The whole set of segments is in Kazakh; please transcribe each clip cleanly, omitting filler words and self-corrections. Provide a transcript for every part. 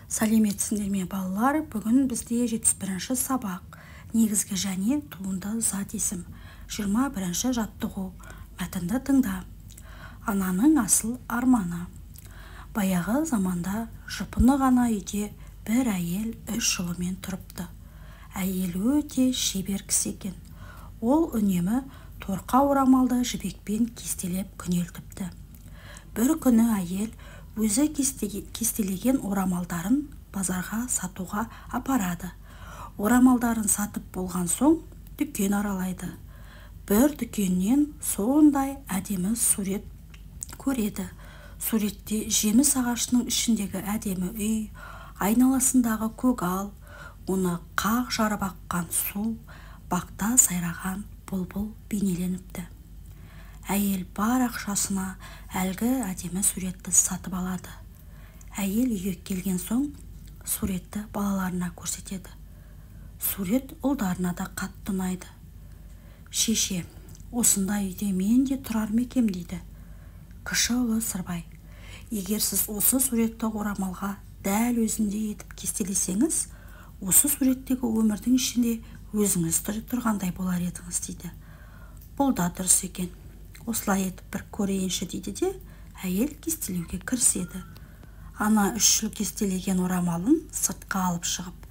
Сәлеметсіңдер ме балалар, бүгін бізде 71-ші сабақ, негізгі және туынды зат есім, 21-ші жаттығу, мәтінді тыңда. Ананың асыл арманы. Баяғы заманда жұпыны ғана үйде бір әйел 3 жылымен тұрыпты. Әйел өте шебер кісі екен. Ол үнемі торқа орамалды жібекпен кестелеп күнелтіпті. Бір күні әйел өзі кестелеген орамалдарын базарға сатуға апарады. Орамалдарын сатып болған соң дүкен аралайды. Бір дүкеннен сондай әдемі сурет көреді. Суретте жеміс ағашының ішіндегі әдемі үй, айналасындағы көгал, оны қақ жарып аққан су, бақта сайраған бұлбұл бейнеленіпті. Әйел бар ақшасына әлгі әдемі суретті сатып алады. Әйел үйге келген соң суретті балаларына көрсетеді. Сурет ұлдарына да қатты ұнайды. Шеше, осындай үйде мен де тұрар ма екем дейді. Кіші ұлы Сырбай, егер сіз осы суретті орамалға дәл өзіндей етіп кестелесеңіз, осы суреттегі өмірдің ішінде өзіңіз тұрғандай болар едіңіз дейді. Бұл да дұрыс екен. Осылай етіп бір көрейінші дейді де, әйел кестелеуге кіріседі. Ана 3 жыл кестелеген орамалын сыртқа алып шығып,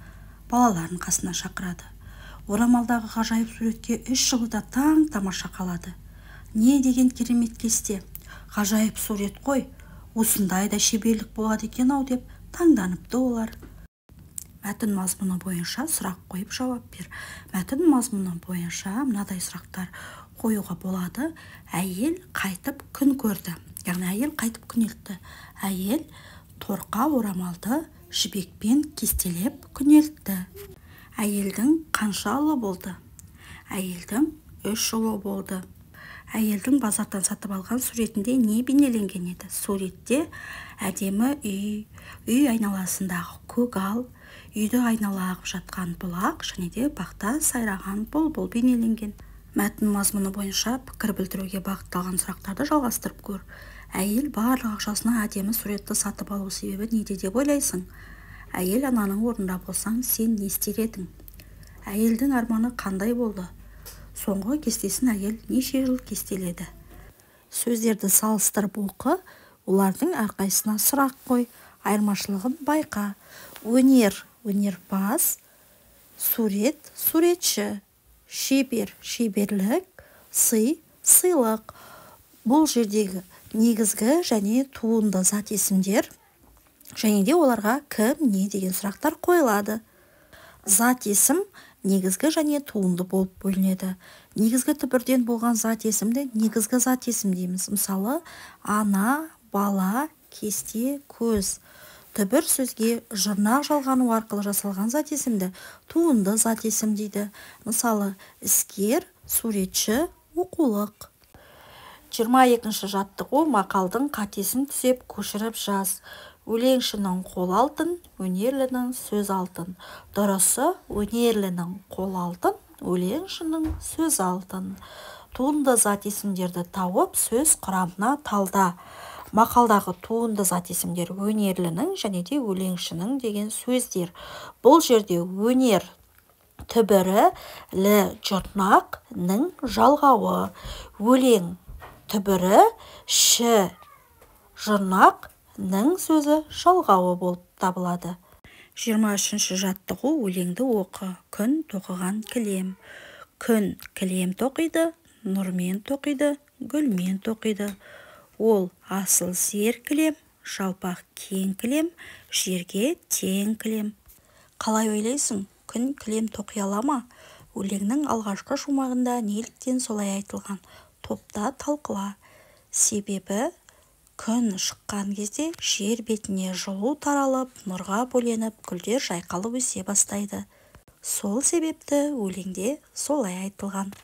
балаларын қасына шақырады. Орамалдағы ғажайып суретке 3 жылы да таң тамаша қалады. Не деген керемет кесте, ғажайып сурет қой, осындай да шеберлік болады екен-ау деп таңданыпты олар. Мәтін мазмұны бойынша сұрақ қойып жауап бер. Мәтін мазмұны бойынша мынадай сұрақтар қоюға болады. Әйел қайтып күн көрді. Яғни әйел қайтып күнелтті. Әйел торқа орамалды жібекпен кестелеп күнелтті. Әйелдің қанша ұлы болды? Әйелдің 3 ұлы болды. Әйелдің базардан сатып алған суретінде не бейнеленген еді? Суретте әдемі үй айналасындағы көгал, үйді айнала ағып жатқан бұлақ және де бақта сайраған бұлбұл бейнеленген. Мәтін мазмұны бойынша пікір білдіруге бағытталған сұрақтарды жалғастырып көр. Әйел барлық ақшасына әдемі суретті сатып алу себебі неде деп ойлайсың? Әйел ананың орнында болсаң, сен не істер едің? Әйелдің арманы қандай болды? Соңғы кестесін әйел неше жыл кестеледі? Сөздерді салыстырып оқы, олардың әрқайсысына сұрақ қой, айырмашылығын байқа. Өнер, өнерпаз, сурет, суретші, шебер, шеберлік, сый, сыйлық. Бұл жердегі негізгі және туынды зат есімдер және де оларға кім, не деген сұрақтар қойылады. Зат есім негізгі және туынды болып бөлінеді. Негізгі түбірден болған зат есімді негізгі зат есім дейміз. Мысалы, ана, бала, кесте, көз. Түбір сөзге жұрнақ жалғану арқылы жасалған зат есімді туынды зат есім дейді. Мысалы, іскер, суретші, оқулық. 22-ші жаттығу мақалдың қатесін түзеп көшіріп жаз. Өлеңшінің қол алтын, өнерлінің сөз алтын. Дұрысы, өнерлінің қол алтын, өлеңшінің сөз алтын. Туынды зат есімдерді тауып, сөз құрамына талда. Мақалдағы туынды зат есімдер өнерлінің және де өлеңшінің деген сөздер. Бұл жерде өнер түбірі лі жұрнақ ның жалғауы. Өлең түбірі ші жұрнақ ның сөзі жалғауы болып табылады. 23-ші жаттығу өлеңді оқы. Күн тоқыған кілем. Күн кілем тоқиды, нұрмен тоқиды, гүлмен тоқиды. Ол асыл зер кілем, жалпақ кең кілем, жерге тең кілем. Қалай ойлайсың, күн кілем тоқи ала ма? Өлеңнің алғашқы шумағында неліктен солай айтылған? Топта талқыла. Себебі күн шыққан кезде жер бетіне жылу таралып, нұрға бөленіп, гүлдер жайқалып өсе бастайды. Сол себепті өлеңде солай айтылған.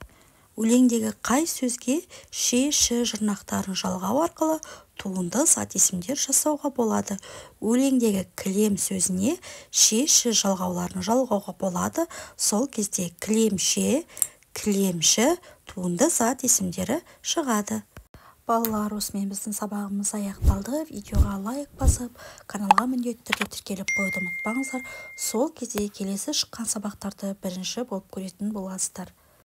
Өлеңдегі қай сөзге ши жұрнақтарын жалғау арқылы туынды зат есімдер жасауға болады? Өлеңдегі кілем сөзіне ши жалғауларын жалғауға болады. Сол кезде кілемше, кілемші туынды зат есімдері шығады. Балалар, осымен біздің сабағымыз аяқталды. Видеоға лайк басып, каналға міндетті түрде тіркеліп қоюды ұмытпаңыздар. Сол кезде келесі шыққан сабақтарды бірінші болып көретін боласыздар.